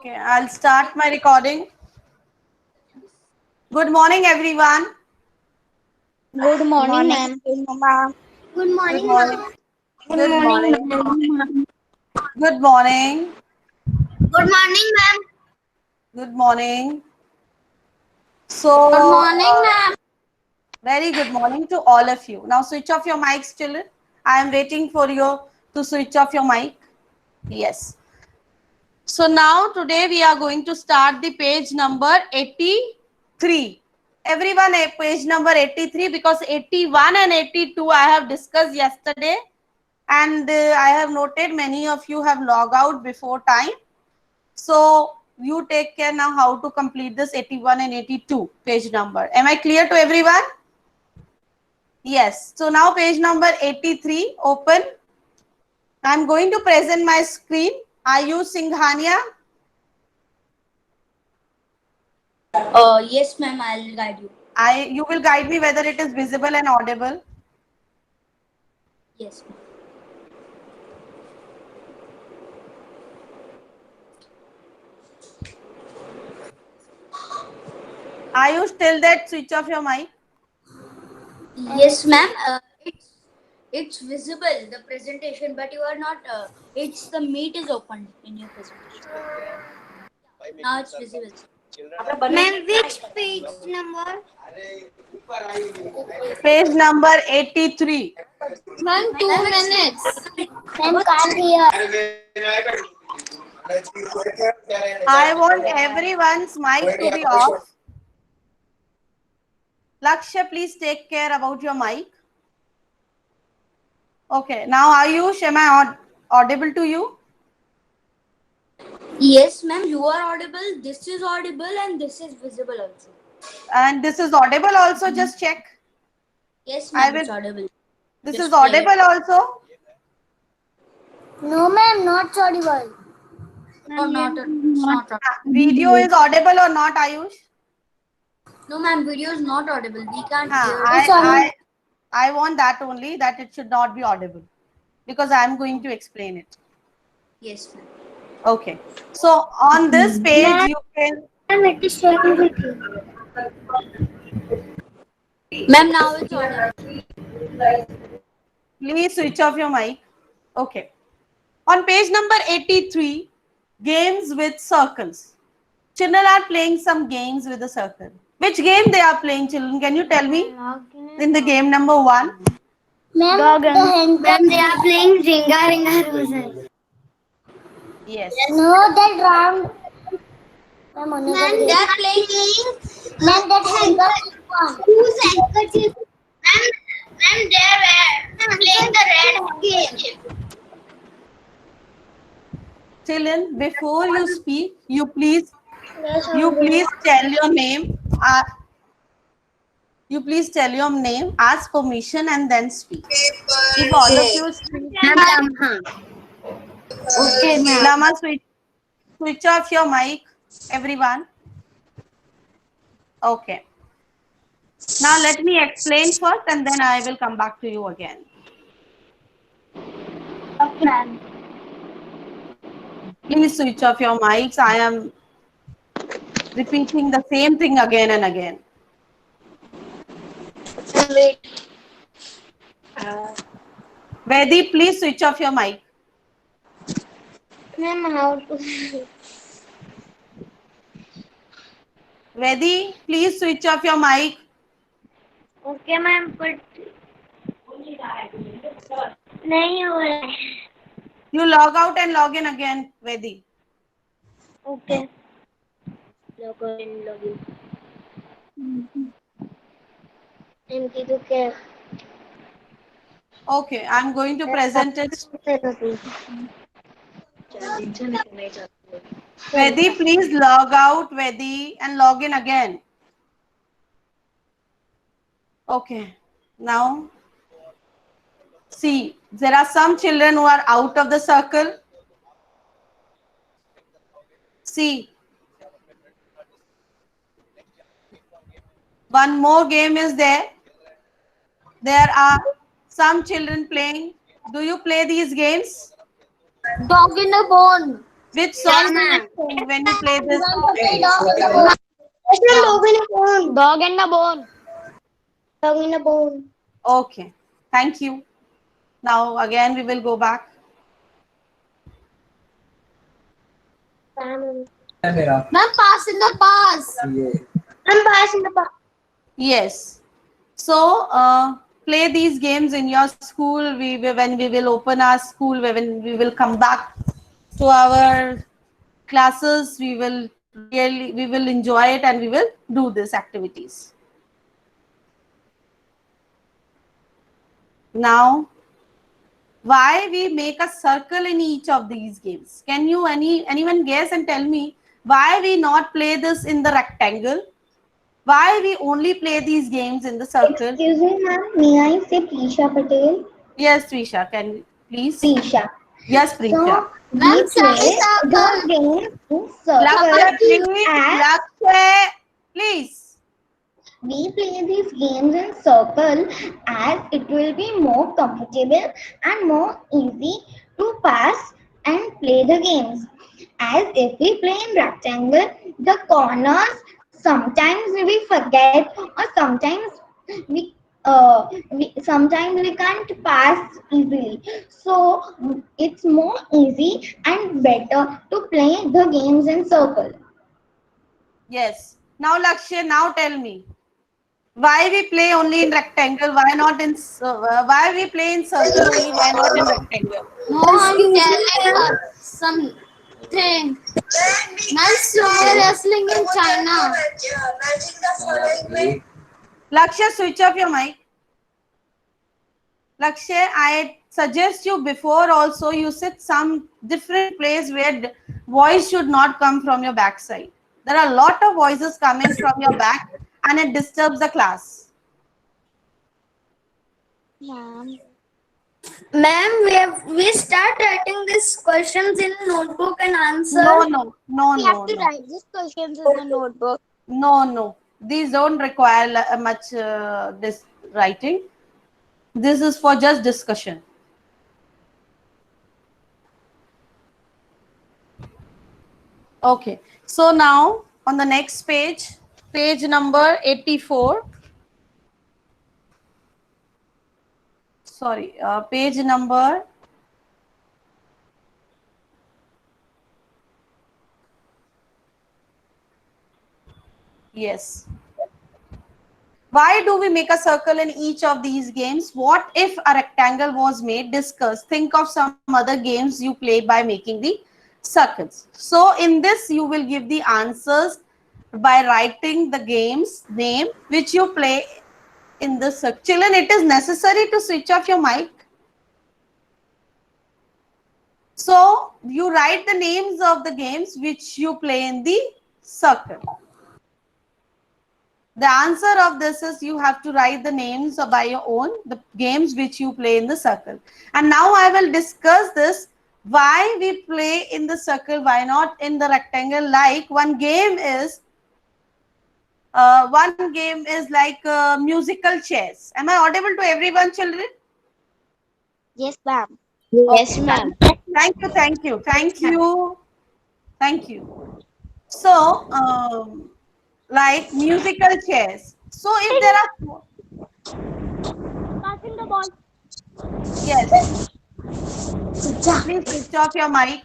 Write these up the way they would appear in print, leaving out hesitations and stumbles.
Okay, I'll start my recording. Good morning, everyone. Good morning, Morning, ma'am. ma'am. Good Good morning, morning. ma'am. Good Good morning, morning. ma'am. Good morning. Good morning, ma'am. Good morning. Good So, morning, ma'am. very good morning to all of you. Now, switch off your mics, children. I am waiting for you to switch off your mic. Yes. So, now today we are going to start the page number 83. Everyone, page number 83 because 81 and 82 I have discussed yesterday. And I have noted many of you have logged out before time. So you take care now how to complete this 81 and 82 page number. Am I clear to everyone? Yes. So now page number 83 open. I'm going to present my screen. Ayush Singhania. Yes, ma'am. I'll guide you. You will guide me whether it is visible and audible. Yes, ma'am. Ayush, till that switch off your mic. Yes, ma'am. It's visible the presentation, but you are not. It's the meet is open in your presentation. Now it's visible. Ma'am, which page number? Page number 83. Ma'am, 2 minutes. Ma'am, can't hear. I want everyone's mic to be off. Lakshya, please take care about your mic. Okay, now Ayush, am I audible to you? Yes, ma'am. You are audible. This is audible, and this is visible also. And this is audible also, just check. Yes, I ma'am. will. It's audible. This is Just play it. audible also. No, ma'am. Not audible. No, it's not audible. Video is audible or not, Ayush? No, ma'am. Video is not audible. We can't Huh, hear. It's audible. I want that only, that it should not be audible because I am going to explain it. Yes, ma'am. Okay. So on this page, you can. Ma'am, it is sharing with you. Ma'am, now it's audible. Please switch off your mic. Okay. On page number 83, games with circles. Children are playing some games with a circle. Which game they are playing, children? Can you tell me? In the game number 1. Ma'am, ma'am, they are playing Ringa Ringa Roses. Yes. No, that round. Ma'am, they are playing. Ma'am, that handkerchief one. Whose handkerchief? Ma'am, they are playing the red game. Children, before you speak, you Yes, please tell your name. You please tell your name, ask permission, and then speak. If all of you speak, ma'am. Okay, ma'am. Lama, switch off your mic, everyone. Okay. Now let me explain first, and then I will come back to you again. Okay, ma'am. Please switch off your mics. I am repeating the same thing again and again. Wait. Vedi, please switch off your mic. Ma'am, how to? Vedi, please switch off your mic. Okay, ma'am, but नहीं हो रहा है. You log out and log in again, Vedi. Okay. Login. इनकी तो क्या? Okay, I'm going to present it. Vedi, please log out, Vedi, and log in again. Okay, now see, there are some children who are out of the circle. See, one more game is there. There are some children playing. Do you play these games? Dog in a bone. Which song do you sing when you play this? Dog in a bone. Dog and a bone. Dog in a bone. Okay, thank you. Now again we will go back. Ma'am, pass in the pass. I'm passing the ball. Yes. So play these games in your school. When we will open our school, when we will come back to our classes, we will enjoy it and we will do these activities. Now, why we make a circle in each of these games? Can you anyone guess and tell me why we not play this in the rectangle? Why we only play these games in the circle? Excuse me, ma'am. May I say Prisha Patel? Yes, Trisha, can you please? Prisha. Yes, Prisha. So we play the game in Lakshay, circle please. as Lakshay, please. we play these games in circle as it will be more comfortable and more easy to pass and play the games. As if we play in rectangle, the corners sometimes we forget or we sometimes we can't pass easily. So it's more easy and better to play the games in circle. Yes. Now, Lakshay, now tell me. Why we play only in rectangle? Why not in why we play in circle only? Why not in rectangle? No, I'm telling something. Man's sumo wrestling in China. Lakshay, switch off your mic. Lakshay, I suggest you before also you sit some different place where voice should not come from your backside. There are a lot of voices coming from your back and it disturbs the class. Ma'am, we start writing these questions in notebook and answer. No. Write these questions in the notebook. No. These don't require much this writing. This is for just discussion. Okay. So now on the next page, page number 84. Sorry, page number. Yes. Why do we make a circle in each of these games? What if a rectangle was made? Discuss. Think of some other games you play by making the circles. So in this, you will give the answers by writing the game's name which you play in the circle. Children, it is necessary to switch off your mic. So you write the names of the games which you play in the circle. The answer of this is you have to write the names by your own, the games which you play in the circle. And now I will discuss this, why we play in the circle, why not in the rectangle. Like one game is like musical chairs. Am I audible to everyone, children? Yes, ma'am. Yes, ma'am. Thank you. So, like musical chairs. So if there are, Passing the ball. yes, please switch off your mic.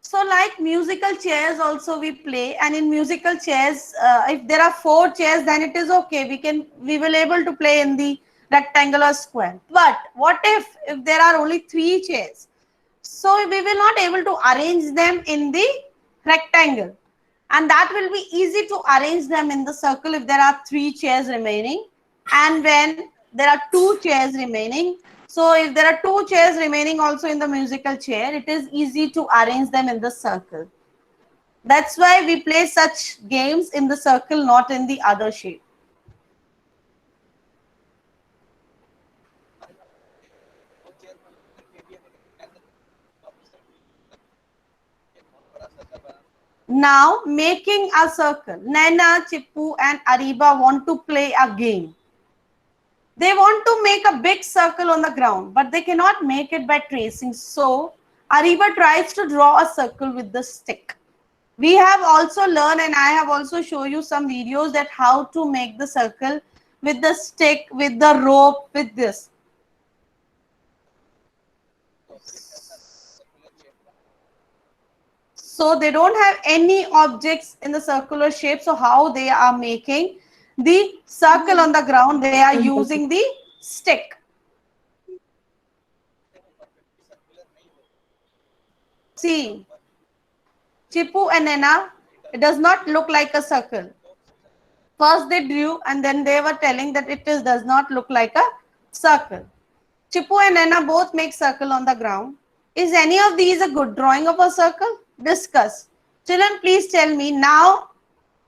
So like musical chairs also we play, and in musical chairs, if there are 4 chairs, then it is okay. We will able to play in the rectangular square. But what if there are only 3 chairs? So we will not able to arrange them in the rectangle, and that will be easy to arrange them in the circle if there are 3 chairs remaining, and when there are 2 chairs remaining. So if there are 2 chairs remaining also in the musical chair, it is easy to arrange them in the circle. That's why we play such games in the circle, not in the other shape. Now, making a circle. Naina, Chippu and Ariba want to play a game. They want to make a big circle on the ground, but they cannot make it by tracing. So Ariba tries to draw a circle with the stick. We have also learned, and I have also shown you some videos that how to make the circle with the stick, with the rope, with this. So they don't have any objects in the circular shape. So how they are making the circle on the ground? They are using the stick. See, Chipu and Nena, it does not look like a circle. First they drew and then they were telling that does not look like a circle. Chipu and Nena both make circle on the ground. Is any of these a good drawing of a circle? Discuss. Children, please tell me now.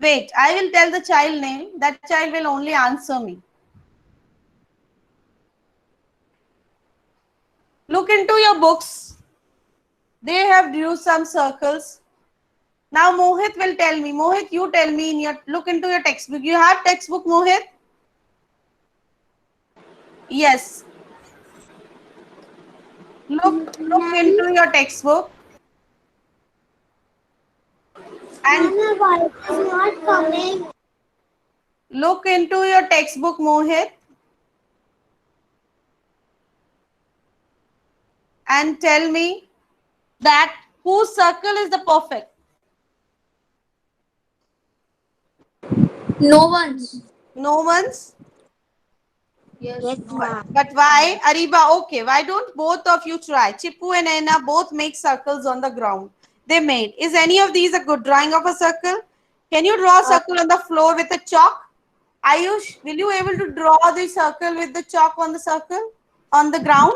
Wait, I will tell the child name. That child will only answer me. Look into your books. They have drew some circles. Now Mohit will tell me. Mohit, you tell me in your look into your textbook. You have textbook, Mohit? Yes. Look into your textbook and Why is not coming? look into your textbook, Mohit, and tell me that whose circle is the perfect. No one's. No one's. Yes, Yes, no. ma'am. But why? Ariba, okay. Why don't both of you try? Chipu and Anna both make circles on the ground. They made. Is any of these a good drawing of a circle? Can you draw a circle on the floor with a chalk? Ayush, will you able to draw the circle with the chalk on the circle? On the ground?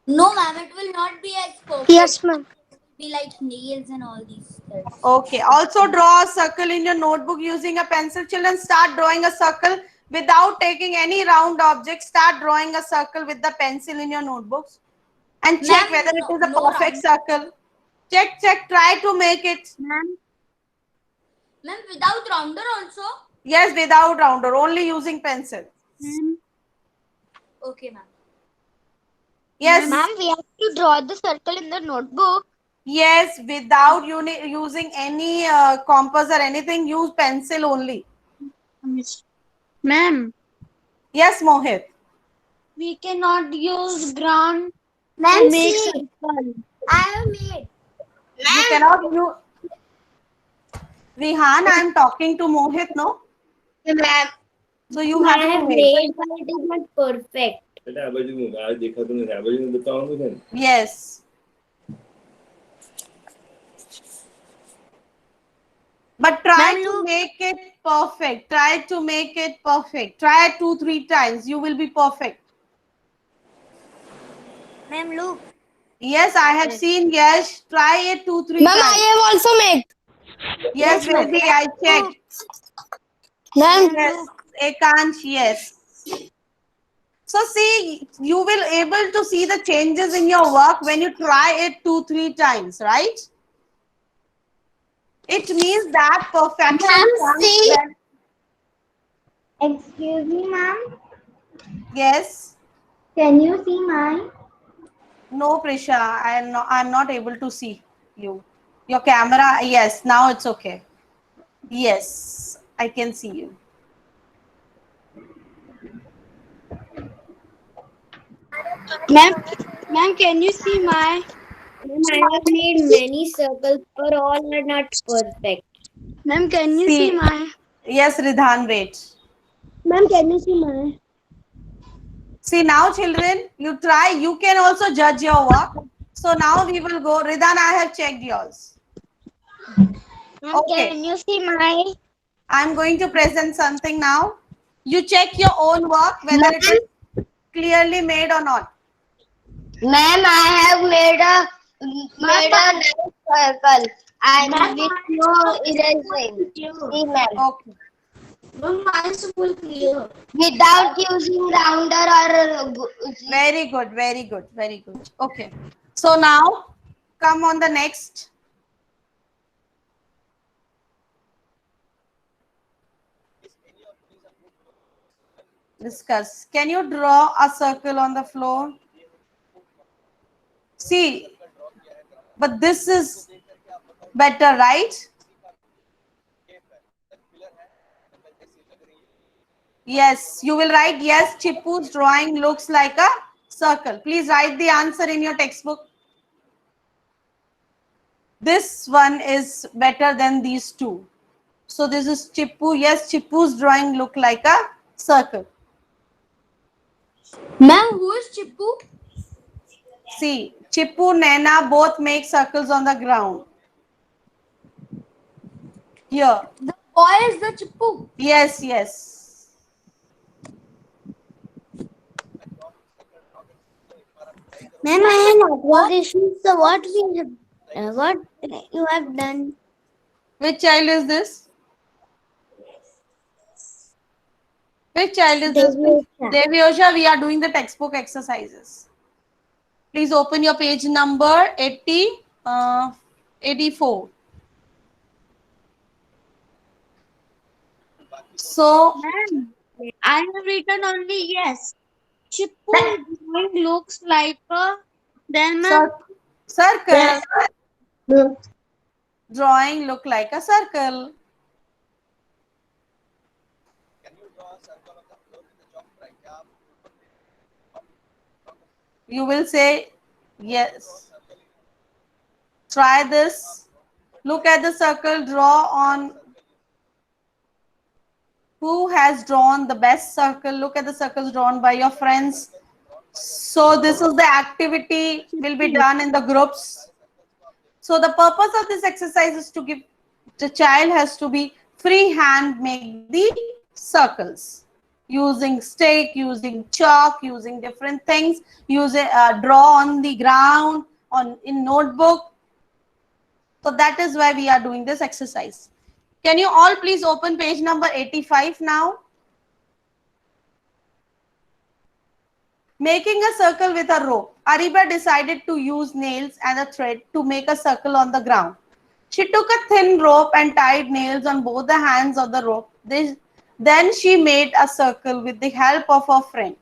No, ma'am, it will not be as perfect. Yes, ma'am. It will be like nails and all these things. Okay. Also draw a circle in your notebook using a pencil. Children, start drawing a circle without taking any round object. Start drawing a circle with the pencil in your notebooks and check Ma'am, whether it is a no perfect round. circle. Check. Try to make it. Ma'am, without rounder also? Yes, without rounder, only using pencil. Okay, ma'am. Yes. Ma'am, we have to draw the circle in the notebook. Yes, without using any compass or anything, use pencil only. Ma'am, Yes, Mohit. we cannot use ground Ma'am, to make see. circle. I have made. You cannot use. Rihan, I am talking to Mohit, no? Ma'am, So you have to make. but it is not perfect. Yes. But try Ma'am, to look. make it perfect. Try to make it perfect. Try it 2-3 times. You will be perfect. Ma'am, look. Yes, I have seen. Yes, try it 2-3 Ma'am, times. I have also made. Yes, Vedi, I checked. Ma'am, Yes, Ekansh, yes. So see, you will able to see the changes in your work when you try it 2-3 times, right? It means that perfection comes see. when, Excuse me, ma'am. yes. Can you see mine? No, Prisha, I'm not able to see you. Your camera, yes, now it's okay. Yes, I can see you. Ma'am, can you see my? Ma'am, I have made many circles, but all are not perfect. Ma'am, can you see See, my? yes, Ridhan, wait. Ma'am, can you see my? See now, children, you try. You can also judge your work. So now we will go. Ridhan, I have checked yours. Ma'am, Okay. can you see my? I'm going to present something now. You check your own work, whether it is clearly made or not. Ma'am, I have made a nice circle and with no erasing. See, ma'am. Okay. Ma'am, mine is full clear. Without using rounder or Very good. Very good. Very good. Okay. So now come on the next. Discuss. Can you draw a circle on the floor? See, but this is better, right? Yes, you will write yes, Chippu's drawing looks like a circle. Please write the answer in your textbook. This one is better than these two. So this is Chippu. Yes, Chippu's drawing look like a circle. Ma'am, who is Chippu? See, Chippu, Naina both make circles on the ground. Here. The boy is the Chippu. Yes, yes. Ma'am, I have observation. So what you have done? Which child is this? Which child is this? Devyosha. Devyosha, we are doing the textbook exercises. Please open your page number 84. So, Ma'am, I have written only yes. Chippu drawing looks like a. Then ma'am. circle. No. Drawing look like a circle. You will say yes. Try this. Look at the circle. Draw on. Who has drawn the best circle? Look at the circles drawn by your friends. So this is the activity will be done in the groups. So the purpose of this exercise is to give the child has to be free hand make the circles using stick, using chalk, using different things, using draw on the ground on in notebook. So that is why we are doing this exercise. Can you all please open page number 85 now? Making a circle with a rope. Ariba decided to use nails and a thread to make a circle on the ground. She took a thin rope and tied nails on both the hands of the rope. Then she made a circle with the help of her friend.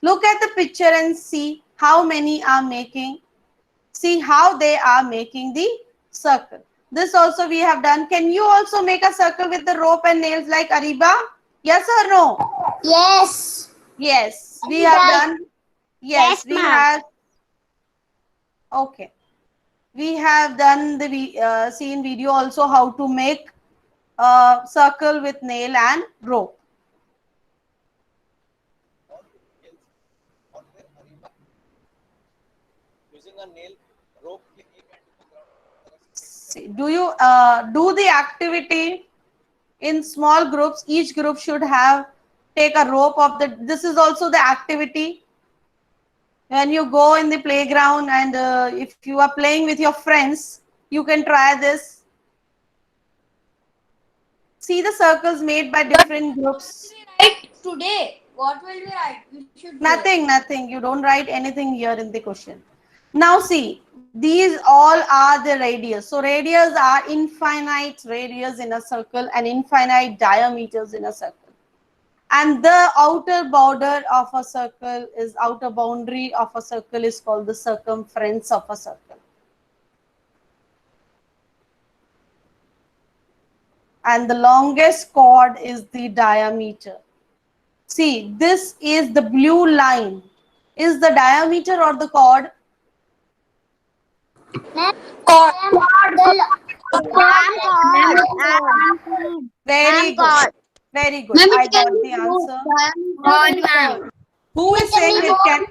Look at the picture and see how many are making. See how they are making the circle. This also we have done. Can you also make a circle with the rope and nails like Ariba? Yes or no? Yes. Yes, we have done. Yes, we have. Okay. We have done the seen video also how to make a circle with nail and rope. See, do you do the activity in small groups? Each group should have take a rope of the. This is also the activity. When you go in the playground and if you are playing with your friends, you can try this. See the circles made by different groups. Right today. What will we write? We should Nothing. You don't write anything here in the question. Now see, these all are the radius. So radius are infinite radius in a circle and infinite diameters in a circle. And the outer border of a circle is outer boundary of a circle is called the circumference of a circle. And the longest chord is the diameter. See, this is the blue line. Is the diameter or the chord? Very good. Very good. I got the answer. Who is saying it can?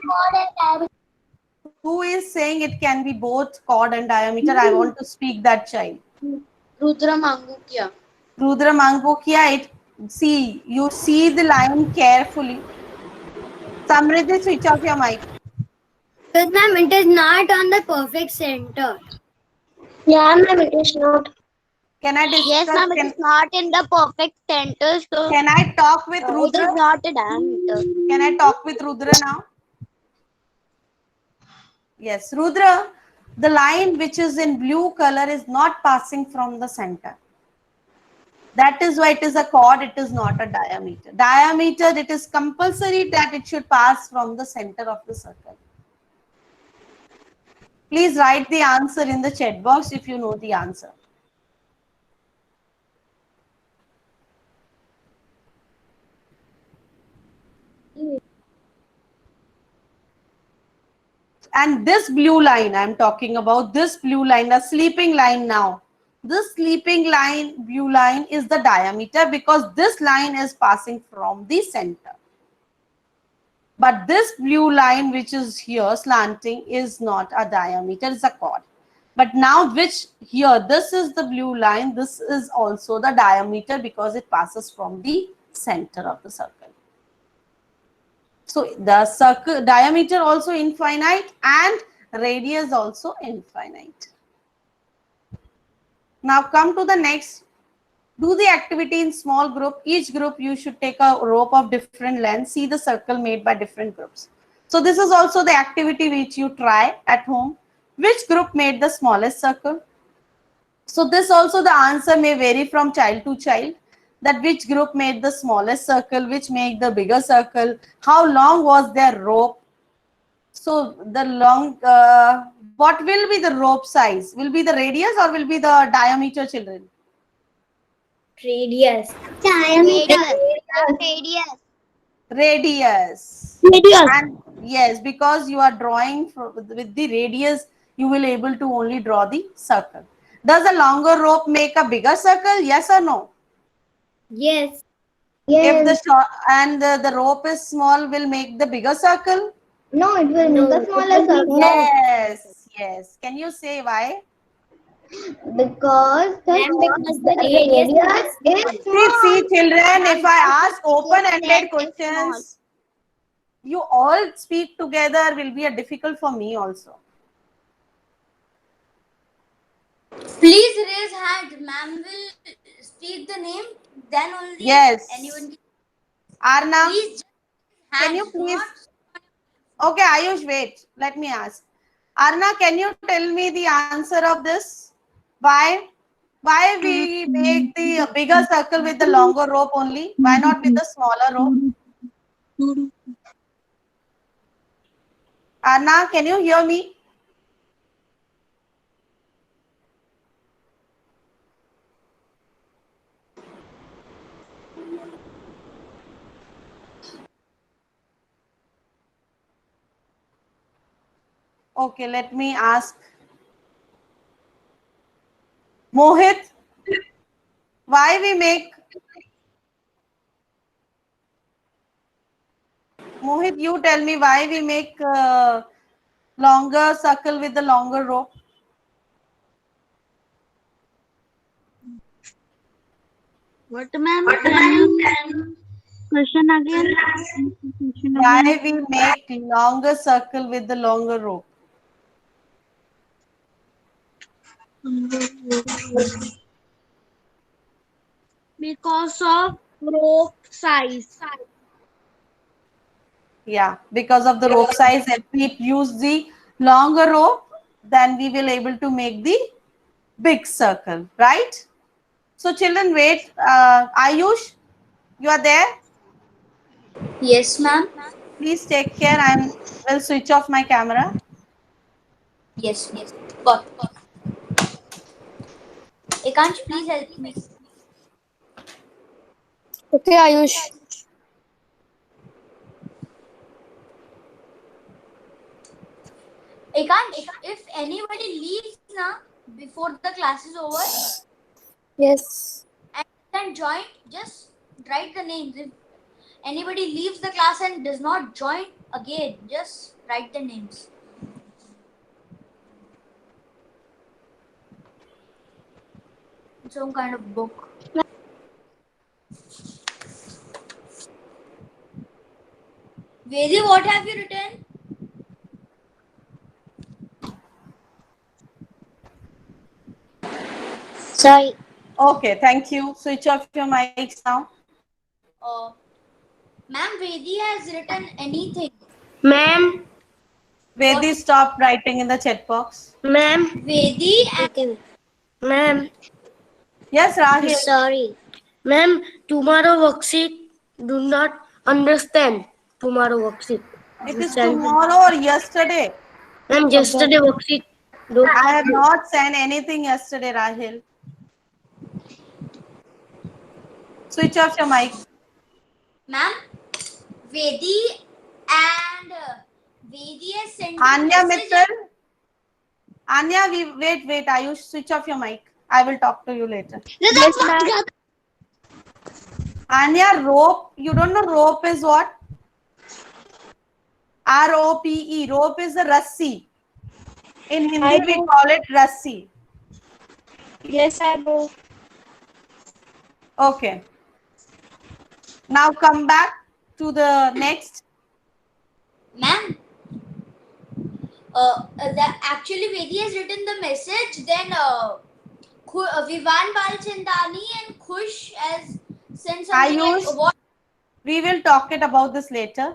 Who is saying it can be both chord and diameter? I want to speak that child. Rudra Mangukia. Rudra Mangokia, it see you see the line carefully. Samriddhi, switch off your mic. Because ma'am, it is not on the perfect center. Yeah, ma'am, it is not. Can I discuss? Yes, ma'am, it is not in the perfect center. So Can I talk with it Rudra? is not a diameter. Can I talk with Rudra now? Yes, Rudra, the line which is in blue color is not passing from the center. That is why it is a chord, it is not a diameter. Diameter, it is compulsory that it should pass from the center of the circle. Please write the answer in the chat box if you know the answer. And this blue line, I'm talking about this blue line, the sleeping line now. This sleeping line, blue line, is the diameter because this line is passing from the center. But this blue line which is here slanting is not a diameter, it's a chord. But now which here, this is the blue line, this is also the diameter because it passes from the center of the circle. So the circle diameter also infinite and radius also infinite. Now come to the next. Do the activity in small group. Each group you should take a rope of different length. See the circle made by different groups. So this is also the activity which you try at home. Which group made the smallest circle? So this also the answer may vary from child to child. That which group made the smallest circle, which made the bigger circle, how long was their rope. So the long, what will be the rope size? Will be the radius or will be the diameter, children? Radius. Radius. Radius. And yes, because you are drawing with the radius, you will able to only draw the circle. Does a longer rope make a bigger circle? Yes or no? Yes. If the short and the rope is small, will make the bigger circle? No, it will make a smaller circle. Yes, yes. Can you say why? Because the radius is small. See, children, if I ask open-ended questions, you all speak together will be a difficult for me also. Please raise hand. Ma'am will speak the name. Then only Yes. anyone can. Arna, Please just raise can you hands, please? not- Okay, Ayush, wait. Let me ask. Arna, can you tell me the answer of this? Why? Why we make the bigger circle with the longer rope only? Why not with the smaller rope? Arna, can you hear me? Okay, let me ask. Mohit, why we make? Mohit, you tell me why we make longer circle with the longer rope. What, ma'am? Can you question again? Why we make longer circle with the longer rope? Because of rope size. Yeah, because of the rope size, if we use the longer rope, then we will able to make the big circle, right? So children, wait. Ayush, you are there? Yes, ma'am. Please take care. I will switch off my camera. Yes, yes. Got it. Can't you please help me? Okay, Ayush. If anybody leaves now before the class is over Yes. and then join, just write the names. If anybody leaves the class and does not join again, just write the names. It's some kind of book. Vedi, what have you written? Sorry. Okay, thank you. Switch off your mics now. Ma'am, Vedi has written anything. Ma'am. Vedi, stop writing in the chat box. Ma'am. Vedi and Okay. Ma'am. Yes, Rahil. Sorry. Ma'am, tomorrow worksheet do not understand. Tomorrow worksheet. It You is send me. tomorrow or yesterday. Ma'am, yesterday worksheet. Don't I have not sent anything yesterday, Rahil. Switch off your mic. Ma'am, Vedi and Vedi has sent me Anya message. Mittal. Anya, wait. Ayush, switch off your mic. I will talk to you later. Yes, ma'am. Anya, rope. You don't know rope is what? ROPE. Rope is a rassi. In I Hindi, we know. call it rassi. Yes, I know. Okay. Now come back to the next. Ma'am, actually Vedi has written the message. Then Vivan Balchandani and Khush has sent something Ayush, like what? we will talk it about this later.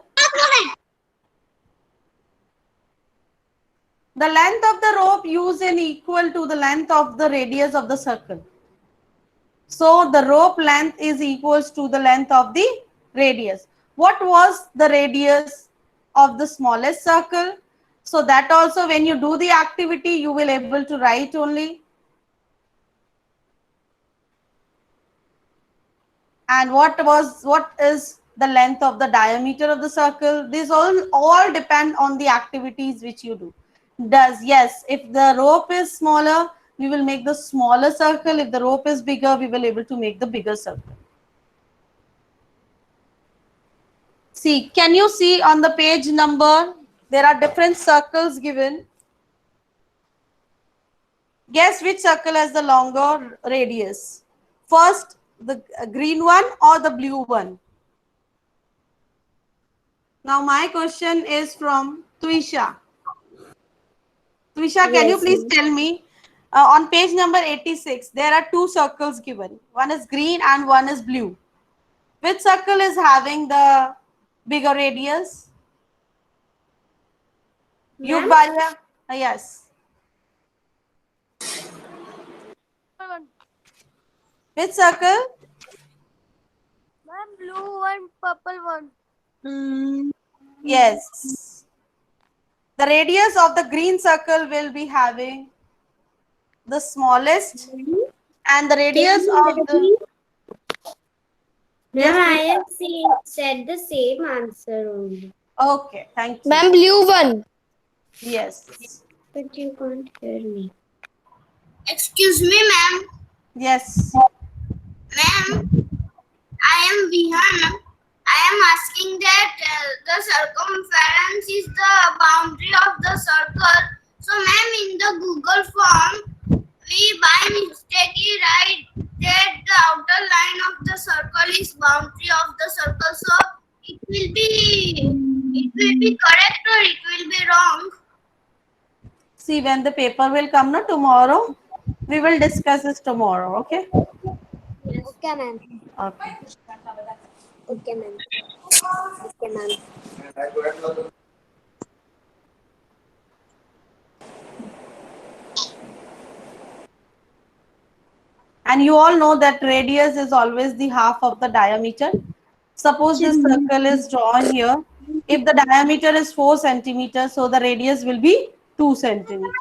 The length of the rope used is equal to the length of the radius of the circle. So the rope length is equals to the length of the radius. What was the radius of the smallest circle? So that also when you do the activity, you will able to write only. And what is the length of the diameter of the circle? These all depend on the activities which you do. Yes, if the rope is smaller, we will make the smaller circle. If the rope is bigger, we will able to make the bigger circle. See, can you see on the page number? There are different circles given. Guess which circle has the longer radius? First, the green one or the blue one? Now my question is from Tuisha. Tuisha, can you Yes, please ma'am. tell me, on page number 86, there are two circles given. One is green and one is blue. Which circle is having the bigger radius? Ma'am? Yugbarya? Yes. Which circle? Ma'am, blue one, purple one. Yes. The radius of the green circle will be having the smallest, and the radius of the... Ma'am, Yes, I Tuisha. have said the same answer only. Okay, thank you. Ma'am, blue one. Yes. But you can't hear me. Excuse me, ma'am. Yes. Ma'am, I am Vihan. I am asking that the circumference is the boundary of the circle. So, ma'am, in the Google form, we by mistake write that the outer line of the circle is boundary of the circle. So, it will be correct or it will be wrong. See, when the paper will come no, tomorrow, we will discuss this tomorrow. Okay. Okay, ma'am. Okay. Okay, ma'am. Okay, ma'am. And you all know that radius is always the half of the diameter. Suppose this circle is drawn here. If the diameter is 4 centimeters, so the radius will be 2 centimeters.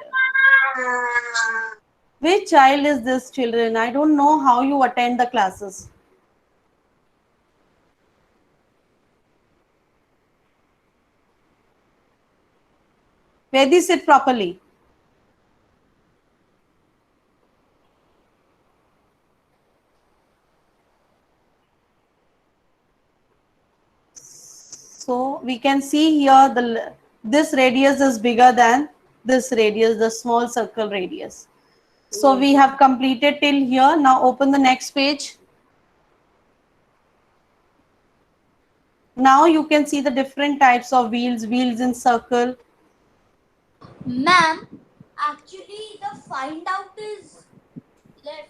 Which child is this, children? I don't know how you attend the classes. Vedi, sit properly. So we can see here this radius is bigger than this radius, the small circle radius. So we have completed till here. Now open the next page. Now you can see the different types of wheels in circle. Ma'am, actually the find out is left.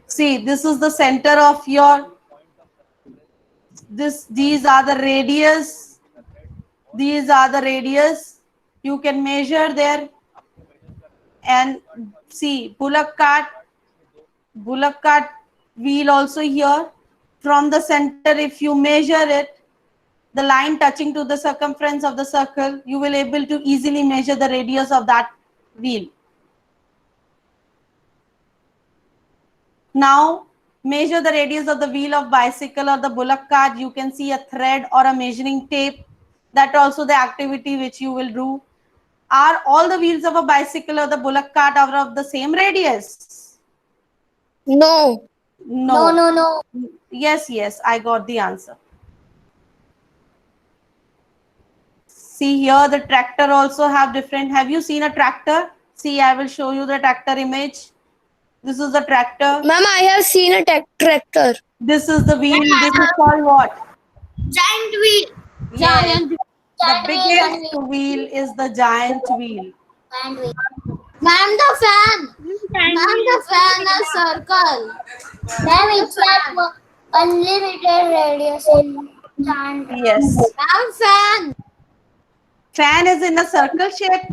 See, this is the center of your, these are the radius. These are the radius. You can measure there and see bullock cart. bullock cart wheel also here. From the center, if you measure it, the line touching to the circumference of the circle, you will able to easily measure the radius of that wheel. Now, measure the radius of the wheel of bicycle or the bullock cart. You can see a thread or a measuring tape. That also the activity which you will do. Are all the wheels of a bicycle or the bullock cart are of the same radius? No. No. No. Yes, I got the answer. See here, the tractor also have different. Have you seen a tractor? See, I will show you the tractor image. This is the tractor. Ma'am, I have seen a tractor. This is the wheel. This is called what? Giant wheel. Yes. Giant. The biggest wheel is the giant wheel. Giant wheel. Ma'am, the fan. Giant Ma'am, wheel. the fan is circle. Ma'am, it's like unlimited radius in giant. Yes. Ma'am, fan. Fan is in a circle shape.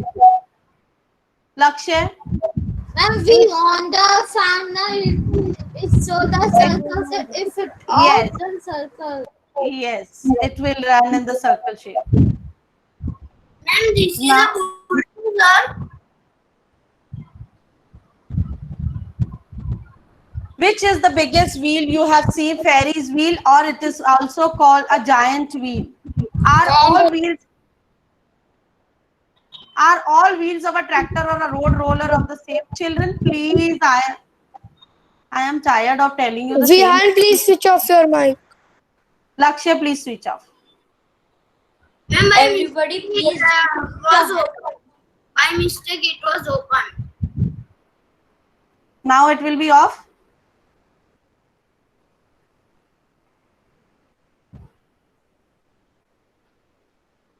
Lakshya. Ma'am, we want the fan. If so, the circle. If it Yes. off the circle. Yes. It will run in the circle shape. Ma'am, this is Now- a bulldozer. Which is the biggest wheel you have seen? Ferris wheel, or it is also called a giant wheel. Are all wheels of a tractor or a road roller of the same? Children, please, I am tired of telling you the same. Vihan, please switch off your mic. Lakshya, please switch off. Ma'am, Everybody, please. was open. By mistake, it was open. Now it will be off.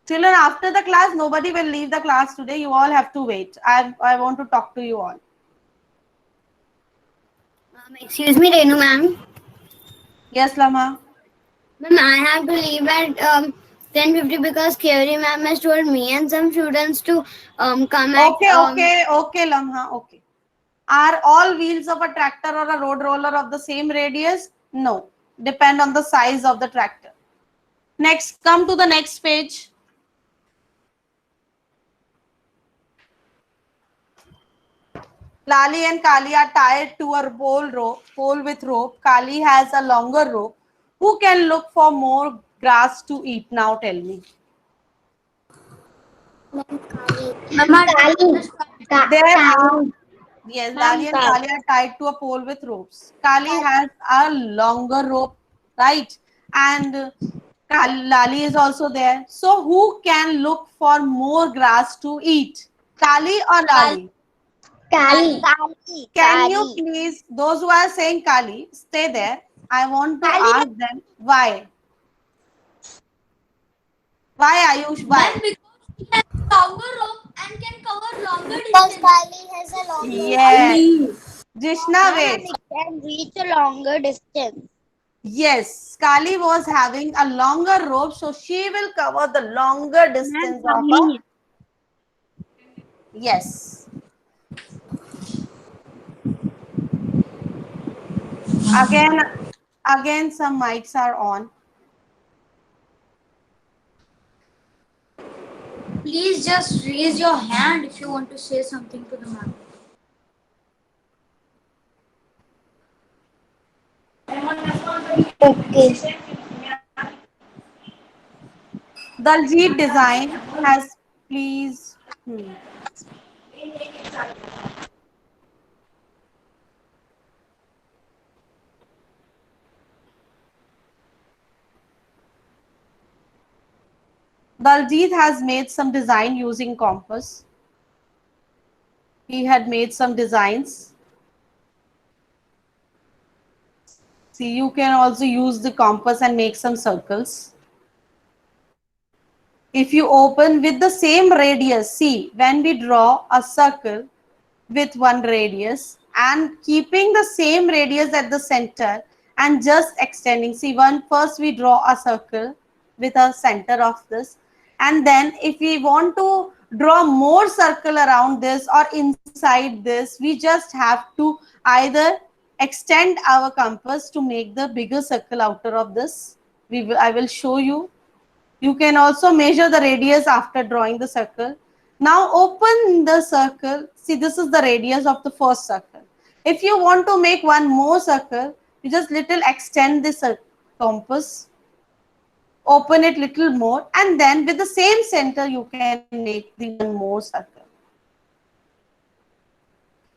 Children, after the class, nobody will leave the class today. You all have to wait. I want to talk to you all. Excuse me, Renu ma'am. Yes, Lama. Ma'am, I have to leave at 10:50 because Kyori ma'am has told me and some students to come at. Okay, Lamha. Okay. Are all wheels of a tractor or a road roller of the same radius? No. Depend on the size of the tractor. Next, come to the next page. Lali and Kali are tied to a pole with rope. Kali has a longer rope. Who can look for more grass to eat? Now tell me. There are, yes, Lali and Kali are tied to a pole with ropes. Kali has a longer rope, right? And Lali is also there. So who can look for more grass to eat? Kali or Lali? Kali. Can you please, those who are saying Kali, stay there. I want to ask them why. Why, Ayush? Why? Ma'am, because he has longer rope and can cover longer Because distance. Kali has a longer. Yes. Jishna, wait. can reach a longer distance. Yes, Kali was having a longer rope, so she will cover the longer distance of a. Yes. Again, some mics are on. Please just raise your hand if you want to say something to the ma'am. Okay. Daljit Design has please. Daljit has made some design using compass. He had made some designs. See, you can also use the compass and make some circles. If you open with the same radius, see, when we draw a circle with one radius and keeping the same radius at the center and just extending, see, first we draw a circle with a center of this, and then if we want to draw more circle around this or inside this, we just have to either extend our compass to make the bigger circle outer of this. I will show you. You can also measure the radius after drawing the circle. Now open the circle. See, this is the radius of the first circle. If you want to make one more circle, you just little extend this compass, open it little more, and then with the same center you can make the one more circle.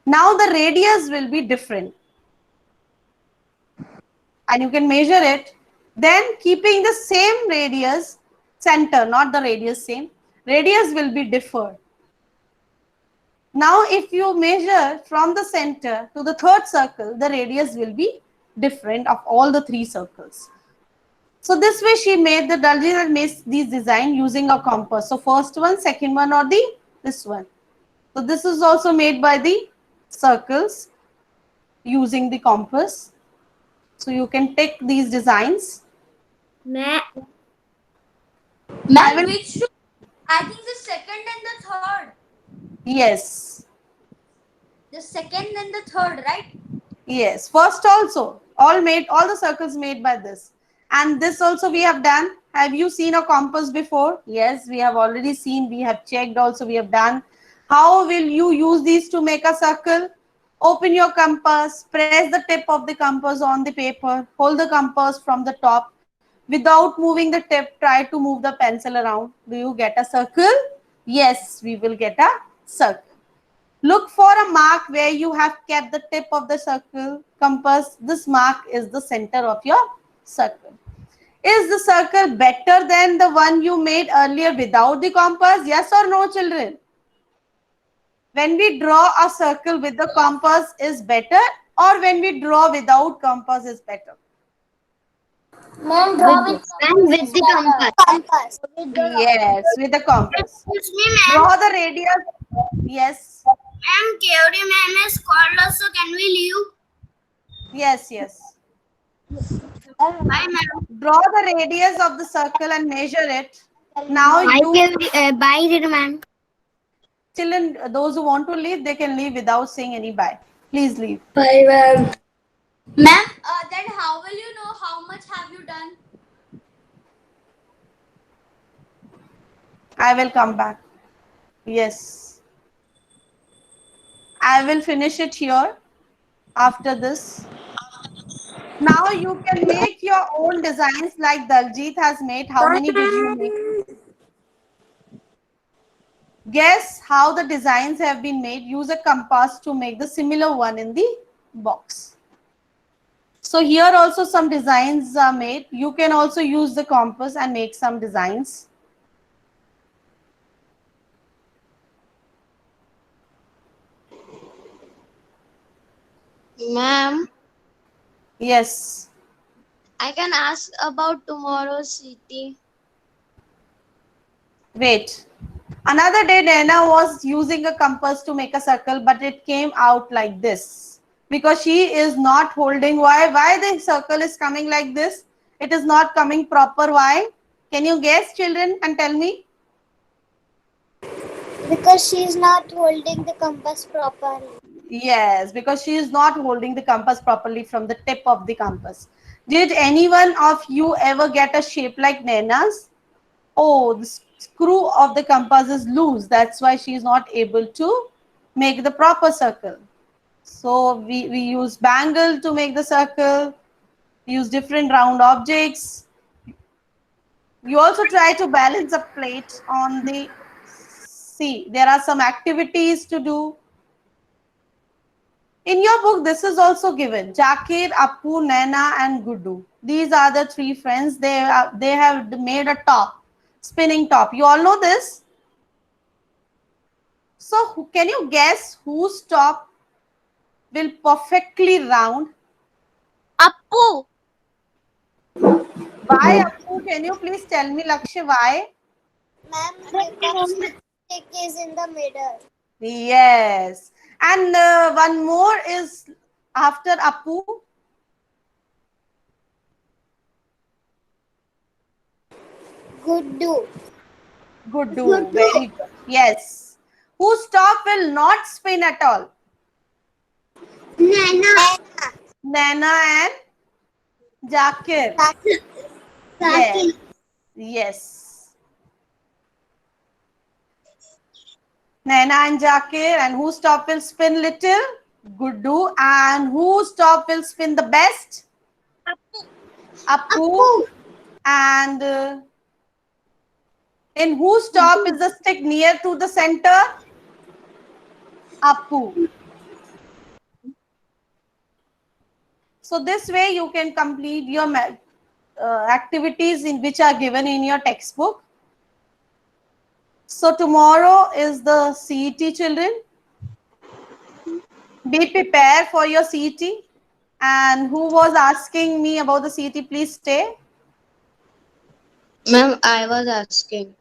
Now the radius will be different and you can measure it. Then keeping the same radius, center, not the radius same, radius will be differed. Now if you measure from the center to the third circle, the radius will be different of all the three circles. So this way she made the Daljit and made these design using a compass. So first one, second one, or this one. So this is also made by the circles using the compass. So you can take these designs. Ma'am, which two? I think the second and the third. Yes. The second and the third, right? Yes. First also, all the circles made by this. And this also we have done. Have you seen a compass before? Yes, we have already seen. We have checked also. We have done. How will you use these to make a circle? Open your compass. Press the tip of the compass on the paper. Hold the compass from the top. Without moving the tip, try to move the pencil around. Do you get a circle? Yes, we will get a circle. Look for a mark where you have kept the tip of the circle compass. This mark is the center of your circle. Is the circle better than the one you made earlier without the compass? Yes or no, children? When we draw a circle with the compass is better, or when we draw without compass is better? Ma'am, draw with the compass. Yes, with the compass. Excuse me, ma'am. Draw the radius. Yes. Ma'am, KOD ma'am has called us, so can we leave? Yes, yes. Bye, ma'am. Draw the radius of the circle and measure it. Now Bye, ma'am. children, those who want to leave, they can leave without saying any bye. Please leave. Bye, ma'am. Ma'am, then how will you know how much have you done? I will come back. Yes. I will finish it here after this. Now you can make your own designs like Daljit has made. How many did you make? Guess how the designs have been made. Use a compass to make the similar one in the box. So here also some designs are made. You can also use the compass and make some designs. Ma'am, Yes. I can ask about tomorrow's city. Wait. Another day, Naina was using a compass to make a circle, but it came out like this. Because she is not holding. Why the circle is coming like this? It is not coming proper. Why? Can you guess, children, and tell me? Because she is not holding the compass properly. Yes, because she is not holding the compass properly from the tip of the compass. Did anyone of you ever get a shape like Naina's? Oh, the screw of the compass is loose. That's why she is not able to make the proper circle. So we use bangle to make the circle, use different round objects. You also try to balance a plate on the, see, there are some activities to do. In your book, this is also given. Jakir, Appu, Naina and Gudu. These are the three friends. They have made a top, spinning top. You all know this? So can you guess whose top will perfectly round? Appu. Why, Appu? Can you please tell me, Lakshya, why? Ma'am, because the stick is in the middle. Yes. And one more is after Appu. Gudu. Gudu. Very good. Yes. Whose top will not spin at all? Naina. Naina and Zakir. Yes. Yes. Naina and Zakir. And whose top will spin little? Guddu. And whose top will spin the best? Appu. And in whose top is the stick near to the center? Appu. So this way you can complete your activities in which are given in your textbook. So tomorrow is the CET, children. Be prepared for your CET. And who was asking me about the CET, please stay. Ma'am, I was asking.